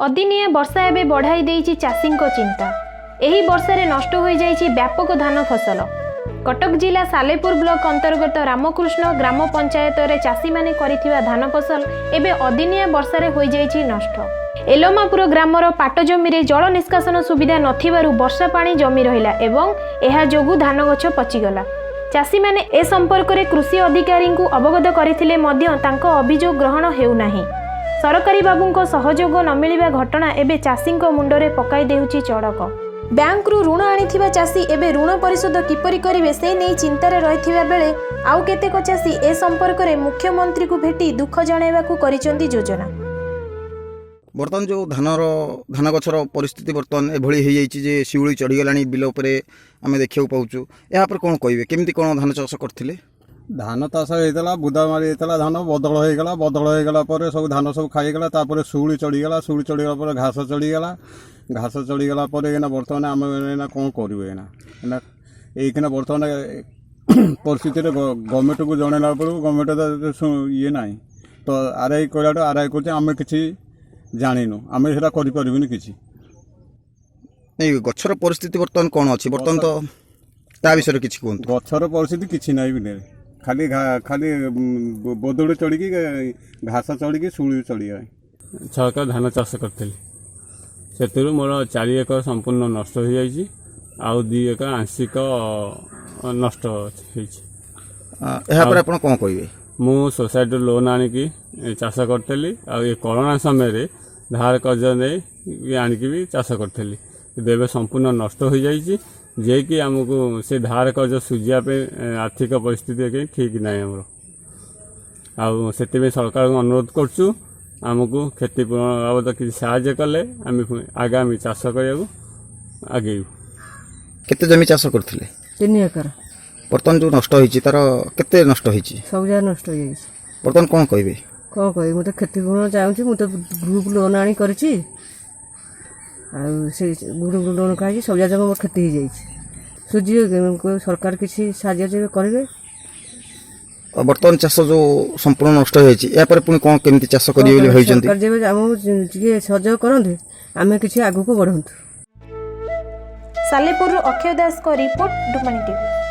अदिनिया वर्षा एवं बढ़ाई देइछि चाषी चिंता। एही वर्षारे नष्ट हो जाइछि व्यापक धान फसल। कटक जिला सालेपुर ब्लॉक अंतर्गत रामकृष्ण ग्राम पंचायत रे चाषी माने करिथिबा धान फसल एबे अदिनिया वर्षारे हो जाइछि नष्ट। एलोमापुर ग्रामर पाट जमी रे जल निष्कासन सुविधा नथिबारु वर्षा पानी जमी रहिला एवं एहा जोगु धान गछ पचिगला। चाषी माने ए संपर्क रे कृषि अधिकारी को अवगत करथिले मध्य तांको अभियोग ग्रहण हेउ नाही। सरकारी बाबूंको सहयोग न मिलिबा घटना एबे चाषींको मुंडरे पकाई देउछि चड़क। बैंक रु ऋण आनिथिबा चाषी एबे ऋण परिशोध किपरि करिवे से नै चिंतारे रहिथिबा बेले आउ केतेक चाषी ए संपर्क रे मुख्यमंत्री को भेटी दुख जणाइबाकू करिसंती योजना। बर्तमान जो धान गछर परिस्थिति बर्तमान एभली हो जाइए जे शिउली चढ़ीगला बिल उपर आम देखा पाऊँ यहाँ कौन कहे केमती कौन धान चाष करते? धान चाष होता बुदा मारी होता धान बदल होगला सब धान सब खाईगला शिउली चढ़ीगला घास चढ़ीगला बर्तमान आम कौन करूँ ये बर्तमान परिस्थिति गवर्नमेंट को जनला गवर्नमेंट ये ना तो आरआई कहला आरआई कर आम कि जानिनु आम से करें कि गछर परिस्थिति बर्तमान कौन अच्छी बर्तमान तो ता विषय किसी कहूँ? गछर परिस्थिति किसी ना भी खाली खाली बदड़ चढ़ी घास चढ़ी शिउली चढ़ी छक धान चाष करी से मोर 4 एकर संपूर्ण नष्ट हो जाइए आउ 2 एकर आंशिक नष्ट आप कौन कहे? मु सोसाइटी लोन आनिकी चाष करी आ कोरोना समय धार कर्ज नहीं आनिकी भी चाष करी एवं संपूर्ण नष्ट हो जाइए जे कि आमको से धार कर्ज सुझापे आर्थिक परिस्थिति ठीक ना आम से सरकार को अनुरोध करछु आमको क्षतिपूरण बाबद किसी साहाय्य कले आम आगामी चाष करने आगे। केते जमी चाष करथिले? 3 एकर। बर्तमान जो नष्ट होइछि तार केते नष्ट होइछि? सब जा नष्ट हो जाइछि। बर्तमान कौन कहबे? कौन कहि मु तो क्षतिपूरण चाहूछि मु तो ग्रुप लोन आनी करछि आ से ग्रुप लोन काहि सब जा मोर क्षति हो जाइछि सुझियो सरकार किसी साहाय्य करेंगे। बर्तमान चाष जो संपूर्ण नष्ट होइछि या पर पुनी कौन केमती चाष करिवे बोली भाइछन्ती? सरकार जेबे हम जे सहयोग करन्ते आमे किछि आगु को बढ़ंतु। सालेपुर अक्षय दास को रिपोर्ट डुमानी टीवी।